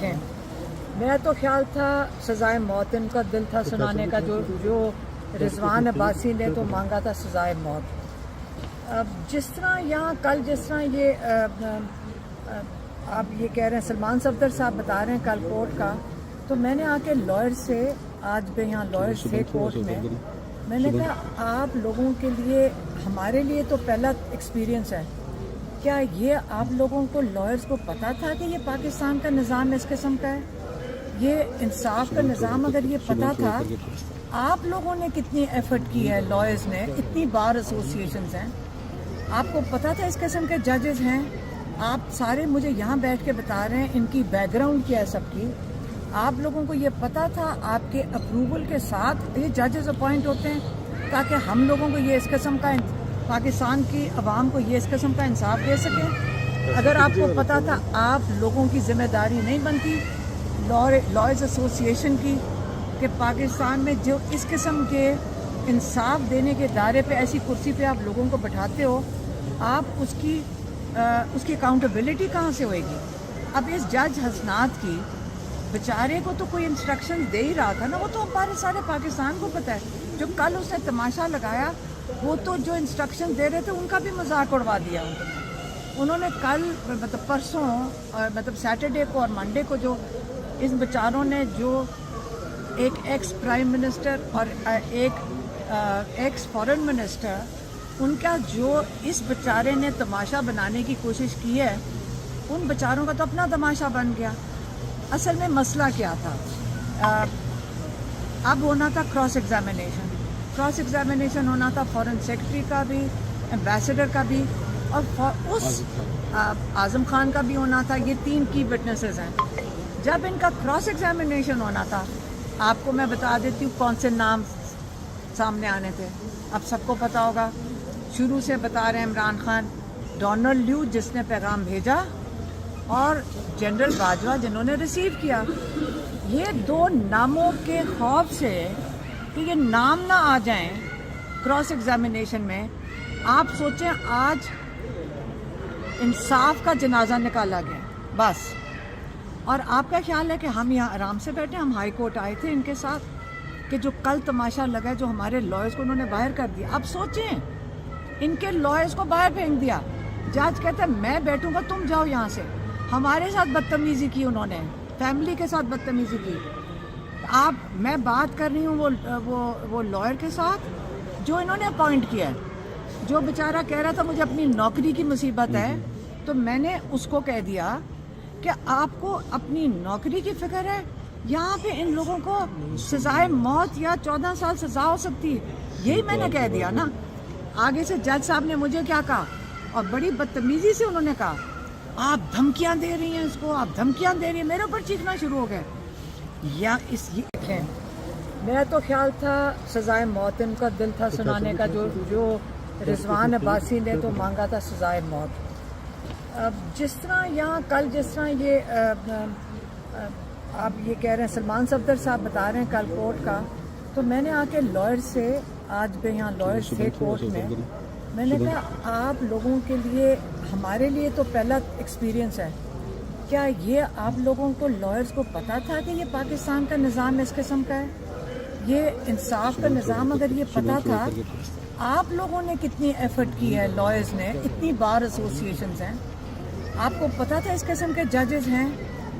देखें, मेरा तो ख्याल था सज़ाए मौत, इनका दिल था सुनाने का, जो रिजवान अब्बासी ने तो मांगा था सज़ाए मौत। अब जिस तरह यहाँ कल जिस तरह ये आप ये कह रहे हैं सलमान सफदर साहब बता रहे हैं कल कोर्ट का, तो मैंने आके लॉयर से, आज भी यहाँ लॉयर्स थे कोर्ट में, मैंने कहा आप लोगों के लिए, हमारे लिए तो पहला एक्सपीरियंस है, क्या ये आप लोगों को लॉयर्स को पता था कि ये पाकिस्तान का निज़ाम इस किस्म का है? ये इंसाफ का निज़ाम अगर ये पता था, आप लोगों ने कितनी एफर्ट की है, लॉयर्स ने, इतनी बार एसोसिएशंस हैं, आपको पता था इस किस्म के जजेस हैं, आप सारे मुझे यहाँ बैठ के बता रहे हैं इनकी बैकग्राउंड क्या है सबकी, आप लोगों को ये पता था, आपके अप्रूवल के साथ ये जजेस अपॉइंट होते हैं ताकि हम लोगों को ये इस किस्म का, पाकिस्तान की आवाम को ये इस किस्म का इंसाफ दे सकें। अगर आपको पता था, आप लोगों की जिम्मेदारी नहीं बनती लॉयर्स एसोसिएशन की कि पाकिस्तान में जो इस किस्म के इंसाफ देने के दायरे पे ऐसी कुर्सी पे आप लोगों को बैठाते हो, आप उसकी अकाउंटेबिलिटी कहाँ से होएगी? अब इस जज हसनात की बेचारे को तो कोई इंस्ट्रक्शन दे ही रहा था ना, वो तो हमारे सारे पाकिस्तान को पता है। जो कल उसने तमाशा लगाया, वो तो जो इंस्ट्रक्शन दे रहे थे उनका भी मजाक उड़वा दिया उन्होंने कल, मतलब परसों, मतलब सैटरडे को और मंडे को, जो इन बेचारों ने, जो एक एक्स प्राइम मिनिस्टर और एक एक्स फॉरेन मिनिस्टर, उनका जो इस बेचारे ने तमाशा बनाने की कोशिश की है, उन बेचारों का तो अपना तमाशा बन गया। असल में मसला क्या था? अब होना था क्रॉस एग्जामिनेशन होना था फॉरेन सेक्रेटरी का भी, एम्बेसडर का भी, और उस आज़म खान का भी होना था। ये 3 की विटनेसेस हैं। जब इनका क्रॉस एग्जामिनेशन होना था, आपको मैं बता देती हूँ कौन से नाम सामने आने थे, अब सबको पता होगा। शुरू से बता रहे हैं इमरान खान, डोनाल्ड ल्यू जिसने पैगाम भेजा, और जनरल बाजवा जिन्होंने रिसीव किया। ये 2 नामों के खौफ से कि ये नाम ना आ जाएं क्रॉस एग्जामिनेशन में, आप सोचें आज इंसाफ का जनाजा निकाला गया बस। और आपका ख्याल है कि हम यहाँ आराम से बैठे, हम हाई कोर्ट आए थे इनके साथ, कि जो कल तमाशा लगा, जो हमारे लॉयर्स को उन्होंने बाहर कर दिया। अब सोचें, इनके लॉयर्स को बाहर फेंक दिया। जज कहता है मैं बैठूंगा, तुम जाओ यहाँ से। हमारे साथ बदतमीजी की उन्होंने, फैमिली के साथ बदतमीजी की। मैं बात कर रही हूँ वो लॉयर के साथ जो इन्होंने अपॉइंट किया है। जो बेचारा कह रहा था मुझे अपनी नौकरी की मुसीबत है, तो मैंने उसको कह दिया कि आपको अपनी नौकरी की फिक्र है, यहाँ पे इन लोगों को सजाए मौत या 14 साल सजा हो सकती है, यही मैंने कह दिया ना। आगे से जज साहब ने मुझे क्या कहा, और बड़ी बदतमीजी से उन्होंने कहा आप धमकियां दे रही हैं इसको, आप धमकियां दे रही हैं, मेरे ऊपर चीखना शुरू हो गए। या ये मेरा तो ख्याल था सज़ाए मौत, इनका दिल था सुनाने का, जो रिजवान अब्बासी ने तो मांगा था सज़ाए मौत। अब जिस तरह यहाँ कल जिस तरह ये आप ये कह रहे हैं सलमान सफदर साहब बता रहे हैं कल कोर्ट का, तो मैंने आके लॉयर से, आज भी यहाँ लॉयर्स थे कोर्ट में, मैंने कहा आप लोगों के लिए, हमारे लिए तो पहला एक्सपीरियंस है, क्या ये आप लोगों को लॉयर्स को पता था कि ये पाकिस्तान का निज़ाम इस किस्म का है? ये इंसाफ का निज़ाम अगर ये पता था, आप लोगों ने कितनी एफर्ट की है, लॉयर्स ने, इतनी बार एसोसिएशंस हैं, आपको पता था इस किस्म के जजेस हैं,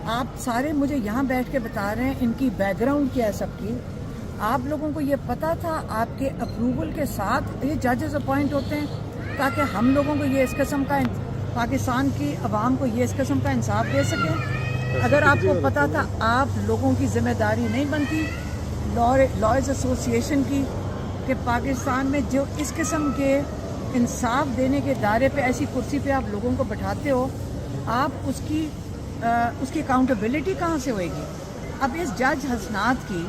आप सारे मुझे यहाँ बैठ के बता रहे हैं इनकी बैकग्राउंड क्या है सबकी, आप लोगों को ये पता था, आपके अप्रूवल के साथ ये जजेस अपॉइंट होते हैं ताकि हम लोगों को ये इस किस्म का, पाकिस्तान की आवाम को ये इस किस्म का इंसाफ दे सकें। अगर आपको पता था, आप लोगों की जिम्मेदारी नहीं बनती लॉयर्स एसोसिएशन की कि पाकिस्तान में जो इस किस्म के इंसाफ देने के दायरे पे ऐसी कुर्सी पे आप लोगों को बैठाते हो, आप उसकी अकाउंटेबिलिटी कहाँ से होएगी? अब इस जज हसनात की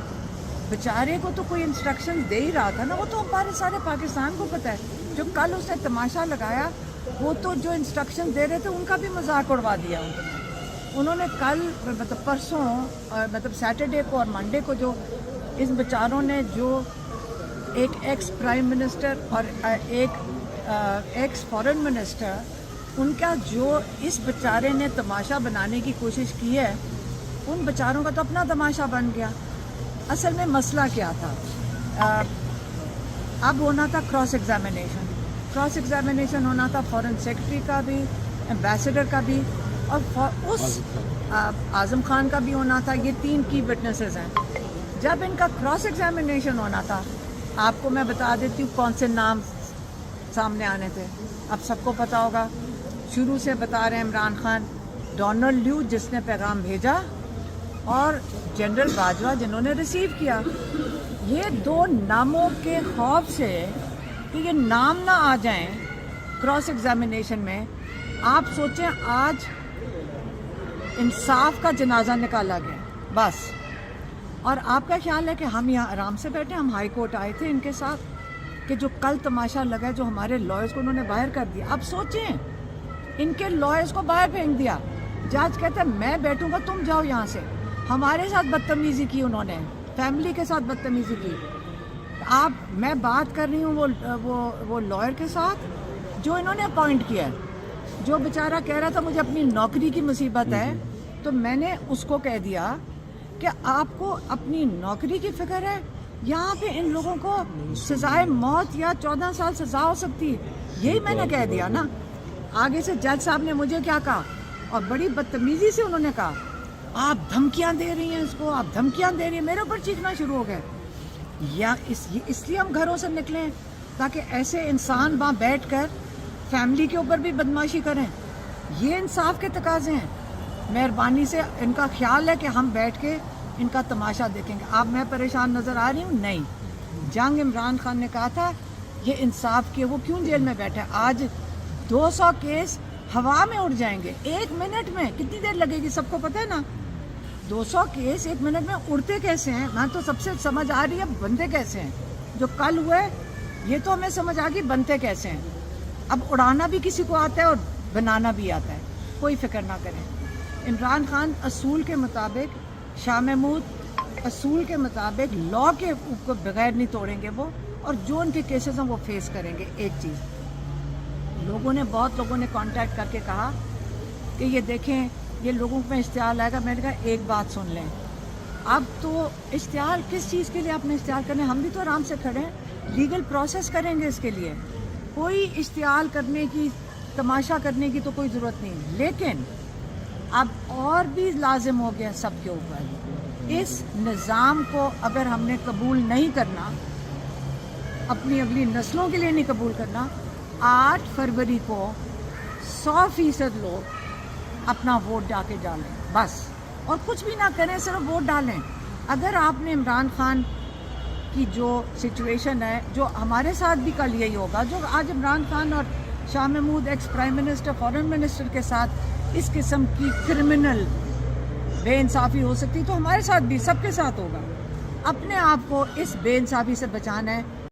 बेचारे को तो कोई इंस्ट्रक्शन दे ही रहा था ना, वो तो हमारे सारे पाकिस्तान को पता है। जो कल उसने तमाशा लगाया, वो तो जो इंस्ट्रक्शन दे रहे थे उनका भी मजाक उड़वा दिया उन्होंने कल, मतलब परसों, मतलब सैटरडे को और मंडे को, जो इन बेचारों ने, जो एक एक्स प्राइम मिनिस्टर और एक एक्स फॉरेन मिनिस्टर, उनका जो इस बेचारे ने तमाशा बनाने की कोशिश की है, ان بیچاروں کا تو اپنا تماشا بن گیا. اصل میں مسئلہ کیا تھا؟ اب ہونا تھا کراس ایگزامینیشن ہونا تھا فورن سیکرٹری کا بھی، ایمبیسڈر کا بھی، اور اس اعظم خان کا بھی ہونا تھا. یہ 3 کی وٹنسز ہیں. جب ان کا کراس ایگزامینیشن ہونا تھا، آپ کو میں بتا دیتی ہوں کون سے نام سامنے آنے تھے. اب سب کو پتا ہوگا. شروع سے بتا رہے ہیں عمران خان، ڈونلڈ لیو جس نے پیغام بھیجا، اور جنرل باجوہ جنہوں نے ریسیو کیا. یہ 2 ناموں کے خوف سے کہ یہ نام نہ آ جائیں کراس ایگزامینیشن میں، آپ سوچیں آج انصاف کا جنازہ نکالا گیا بس. اور آپ کا خیال ہے کہ ہم یہاں آرام سے بیٹھے؟ ہم ہائی کورٹ آئے تھے ان کے ساتھ کہ جو کل تماشا لگا، جو ہمارے لائرز کو انہوں نے باہر کر دیا. اب سوچیں ان کے لائرز کو باہر پھینک دیا. جج کہتے ہیں میں بیٹھوں گا، تم جاؤ یہاں سے. ہمارے ساتھ بدتمیزی کی انہوں نے، فیملی کے ساتھ بدتمیزی کی. میں بات کر رہی ہوں وہ لائر کے ساتھ جو انہوں نے اپوائنٹ کیا ہے، جو بیچارہ کہہ رہا تھا مجھے اپنی نوکری کی مصیبت ہے. تو میں نے اس کو کہہ دیا کہ آپ کو اپنی نوکری کی فکر ہے؟ یہاں پہ ان لوگوں کو سزائے موت یا 14 سال سزا ہو سکتی ہے. یہی میں نے کہہ دیا نا. آگے سے جج صاحب نے مجھے کیا کہا، اور بڑی بدتمیزی سے انہوں نے کہا آپ دھمکیاں دے رہی ہیں اس کو، آپ دھمکیاں دے رہی ہیں. میرے اوپر چیخنا شروع ہو گئے. یا اس لیے ہم گھروں سے نکلیں تاکہ ایسے انسان وہاں بیٹھ کر فیملی کے اوپر بھی بدماشی کریں. یہ انصاف کے تقاضے ہیں. مہربانی سے ان کا خیال ہے کہ ہم بیٹھ کے ان کا تماشا دیکھیں گے. اب میں پریشان نظر آ رہی ہوں؟ نہیں. جنگ عمران خان نے کہا تھا یہ انصاف کے، وہ کیوں جیل میں بیٹھے؟ آج 200 کیس ہوا میں اڑ جائیں گے 1 منٹ میں. کتنی دیر لگے گی سب کو پتہ ہے نا. 200 کیس 1 منٹ میں اڑتے کیسے ہیں؟ میں تو سب سے سمجھ آ رہی ہے بنتے کیسے ہیں. جو کل ہوئے یہ تو ہمیں سمجھ آ گئی بنتے کیسے ہیں. اب اڑانا بھی کسی کو آتا ہے اور بنانا بھی آتا ہے. کوئی فکر نہ کریں. عمران خان اصول کے مطابق، شاہ محمود اصول کے مطابق لا کے بغیر نہیں توڑیں گے وہ، اور جو ان کے کیسز ہیں وہ فیس کریں گے. ایک چیز بہت لوگوں نے کانٹیکٹ کر کے کہا کہ یہ دیکھیں یہ لوگوں میں اشتعال آئے گا. میں نے کہا ایک بات سن لیں، اب تو اشتعال کس چیز کے لیے آپ نے اشتعال کرنے؟ ہم بھی تو آرام سے کھڑے ہیں، لیگل پروسیس کریں گے اس کے لیے. کوئی اشتعال کرنے کی، تماشا کرنے کی تو کوئی ضرورت نہیں. لیکن اب اور بھی لازم ہو گیا سب کے اوپر، اس نظام کو اگر ہم نے قبول نہیں کرنا، اپنی اگلی نسلوں کے لیے نہیں قبول کرنا، 8 فروری کو 100% لوگ اپنا ووٹ جا کے ڈالیں بس، اور کچھ بھی نہ کریں، صرف ووٹ ڈالیں. اگر آپ نے عمران خان کی جو سچویشن ہے، جو ہمارے ساتھ بھی کل یہی ہوگا، جو آج عمران خان اور Shah Mahmood ex prime minister, foreign minister کے ساتھ اس قسم کی کرمنل بے انصافی ہو سکتی، تو ہمارے ساتھ بھی سب کے ساتھ ہوگا. اپنے آپ کو اس بے انصافی سے بچانا ہے.